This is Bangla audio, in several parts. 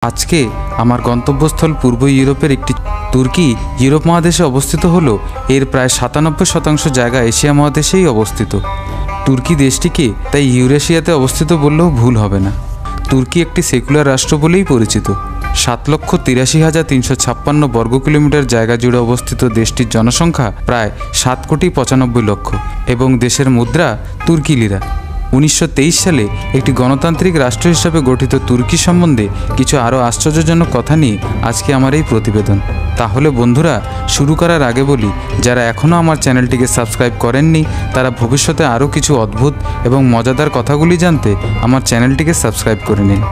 আজকে আমার গন্তব্যস্থল পূর্ব ইউরোপের একটি তুর্কি ইউরোপ মহাদেশে অবস্থিত হলো এর প্রায় 97% জায়গা এশিয়া মহাদেশেই অবস্থিত। তুর্কি দেশটিকে তাই ইউরেশিয়াতে অবস্থিত বললেও ভুল হবে না। তুর্কি একটি সেকুলার রাষ্ট্র বলেই পরিচিত। 7,83,356 বর্গ কিলোমিটার জায়গা জুড়ে অবস্থিত দেশটির জনসংখ্যা প্রায় 7,95,00,000 এবং দেশের মুদ্রা তুর্কি লিরা। 1923 সালে একটি গণতান্ত্রিক রাষ্ট্র হিসাবে গঠিত তুর্কি সম্বন্ধে কিছু আরও আশ্চর্যজনক কথা নিয়ে আজকে আমার এই প্রতিবেদন। তাহলে বন্ধুরা, শুরু করার আগে বলি, যারা এখনও আমার চ্যানেলটিকে সাবস্ক্রাইব করেননি তারা ভবিষ্যতে আরও কিছু অদ্ভুত এবং মজাদার কথাগুলি জানতে আমার চ্যানেলটিকে সাবস্ক্রাইব করে নিন।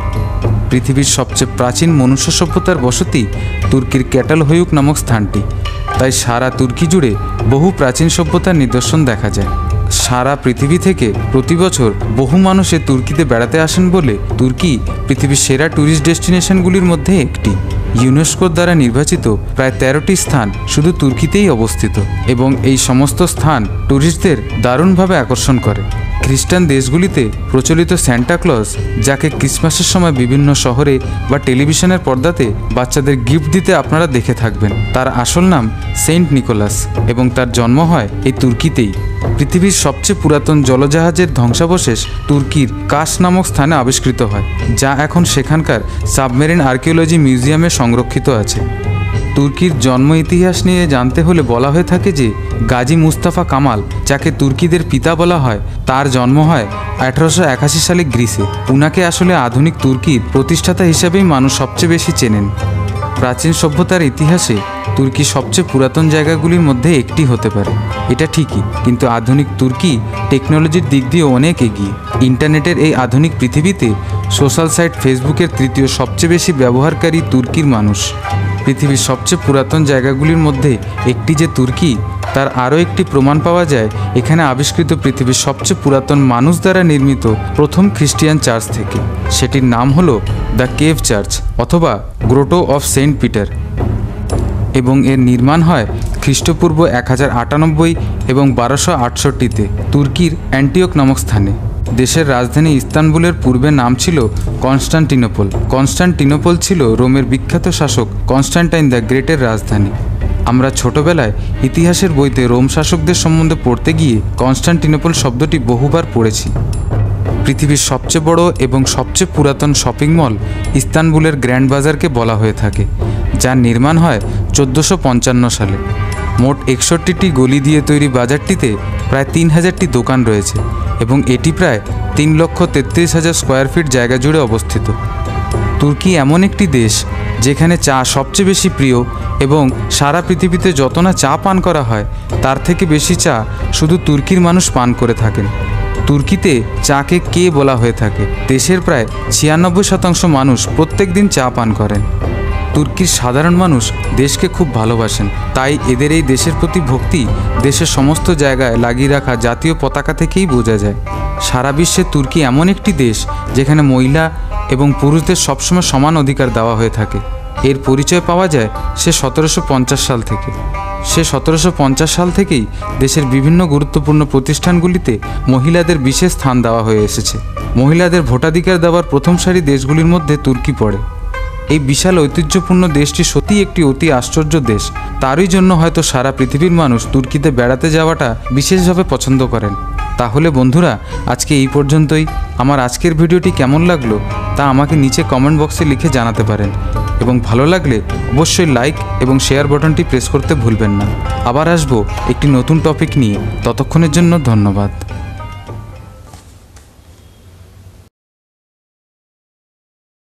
পৃথিবীর সবচেয়ে প্রাচীন মনুষ্য সভ্যতার বসতি তুর্কির ক্যাটালহইউক নামক স্থানটি। তাই সারা তুর্কি জুড়ে বহু প্রাচীন সভ্যতার নিদর্শন দেখা যায়। সারা পৃথিবী থেকে প্রতি বছর বহু মানুষ তুর্কিতে বেড়াতে আসেন বলে তুর্কি পৃথিবীর সেরা ট্যুরিস্ট ডেস্টিনেশনগুলির মধ্যে একটি। ইউনেস্কোর দ্বারা নির্বাচিত প্রায় 13টি স্থান শুধু তুর্কিতেই অবস্থিত এবং এই সমস্ত স্থান ট্যুরিস্টদের দারুণভাবে আকর্ষণ করে। খ্রিস্টান দেশগুলিতে প্রচলিত সান্টা ক্লজ, যাকে ক্রিসমাসের সময় বিভিন্ন শহরে বা টেলিভিশনের পর্দাতে বাচ্চাদের গিফট দিতে আপনারা দেখে থাকবেন, তার আসল নাম সেন্ট নিকোলাস এবং তার জন্ম হয় এই তুর্কিতেই। পৃথিবীর সবচেয়ে পুরাতন জলজাহাজের ধ্বংসাবশেষ তুর্কির কাশ নামক স্থানে আবিষ্কৃত হয়, যা এখন সেখানকার সাবমেরিন আর্কিওলজি মিউজিয়ামে সংরক্ষিত আছে। তুর্কির জন্ম ইতিহাস নিয়ে জানতে হলে বলা হয়ে থাকে যে গাজী মুস্তাফা কামাল, যাকে তুর্কিদের পিতা বলা হয়, তার জন্ম হয় 1881 সালে গ্রিসে। উনাকে আসলে আধুনিক তুর্কির প্রতিষ্ঠাতা হিসাবেই মানুষ সবচেয়ে বেশি চেনেন। প্রাচীন সভ্যতার ইতিহাসে তুর্কি সবচেয়ে পুরাতন জায়গাগুলির মধ্যে একটি হতে পারে, এটা ঠিকই, কিন্তু আধুনিক তুর্কি টেকনোলজির দিক দিয়ে অনেক এগিয়ে। ইন্টারনেটের এই আধুনিক পৃথিবীতে সোশ্যাল সাইট ফেসবুকের তৃতীয় সবচেয়ে বেশি ব্যবহারকারী তুর্কির মানুষ। পৃথিবীর সবচেয়ে পুরাতন জায়গাগুলির মধ্যে একটি যে তুর্কি, তার আরও একটি প্রমাণ পাওয়া যায় এখানে আবিষ্কৃত পৃথিবীর সবচেয়ে পুরাতন মানুষ দ্বারা নির্মিত প্রথম খ্রিস্টিয়ান চার্চ থেকে। সেটির নাম হলো দ্য কেভ চার্চ অথবা গ্রোটো অফ সেন্ট পিটার এবং এর নির্মাণ হয় খ্রিস্টপূর্ব 1098 এবং 1268-তে তুর্কির অ্যান্টিওক নামক স্থানে। দেশের রাজধানী ইস্তানবুলের পূর্বে নাম ছিল কনস্টান্টিনোপল। কনস্টান্টিনোপল ছিল রোমের বিখ্যাত শাসক কনস্ট্যান্টাইন দ্য গ্রেটের রাজধানী। আমরা ছোটবেলায় ইতিহাসের বইতে রোম শাসকদের সম্বন্ধে পড়তে গিয়ে কনস্টান্টিনোপল শব্দটি বহুবার পড়েছি। পৃথিবীর সবচেয়ে বড় এবং সবচেয়ে পুরাতন শপিং মল ইস্তানবুলের গ্র্যান্ড বাজারকে বলা হয়ে থাকে, যার নির্মাণ হয় 1455 সালে। মোট 61টি গলি দিয়ে তৈরি বাজারটিতে প্রায় 3000টি দোকান রয়েছে এবং এটি প্রায় 3,33,000 স্কোয়ার ফিট জায়গা জুড়ে অবস্থিত। তুর্কি এমন একটি দেশ যেখানে চা সবচেয়ে বেশি প্রিয় এবং সারা পৃথিবীতে যত না চা পান করা হয় তার থেকে বেশি চা শুধু তুর্কির মানুষ পান করে থাকেন। তুর্কিতে চাকে কে বলা হয়ে থাকে। দেশের প্রায় 96% মানুষ প্রত্যেক দিন চা পান করেন। তুর্কির সাধারণ মানুষ দেশকে খুব ভালোবাসেন, তাই এদের এই দেশের প্রতি ভক্তি দেশের সমস্ত জায়গায় লাগিয়ে রাখা জাতীয় পতাকা থেকেই বোঝা যায়। সারা বিশ্বে তুর্কি এমন একটি দেশ যেখানে মহিলা এবং পুরুষদের সবসময় সমান অধিকার দেওয়া হয়ে থাকে। এর পরিচয় পাওয়া যায় সে 1750 সাল থেকে। সে 1750 সাল থেকেই দেশের বিভিন্ন গুরুত্বপূর্ণ প্রতিষ্ঠানগুলিতে মহিলাদের বিশেষ স্থান দেওয়া হয়ে এসেছে। মহিলাদের ভোটাধিকার দেওয়ার প্রথম সারি দেশগুলির মধ্যে তুর্কি পড়ে। এই বিশাল ঐতিহ্যপূর্ণ দেশটি সত্যিই একটি অতি আশ্চর্য দেশ। তারই জন্য হয়তো সারা পৃথিবীর মানুষ তুর্কিতে বেড়াতে যাওয়াটা বিশেষভাবে পছন্দ করেন। তাহলে বন্ধুরা, আজকে এই পর্যন্তই। আমার আজকের ভিডিওটি কেমন লাগলো তা আমাকে নিচে কমেন্ট বক্সে লিখে জানাতে পারেন এবং ভালো লাগলে অবশ্যই লাইক এবং শেয়ার বাটনটি প্রেস করতে ভুলবেন না। আবার আসবো একটি নতুন টপিক নিয়ে। ততক্ষণের জন্য ধন্যবাদ।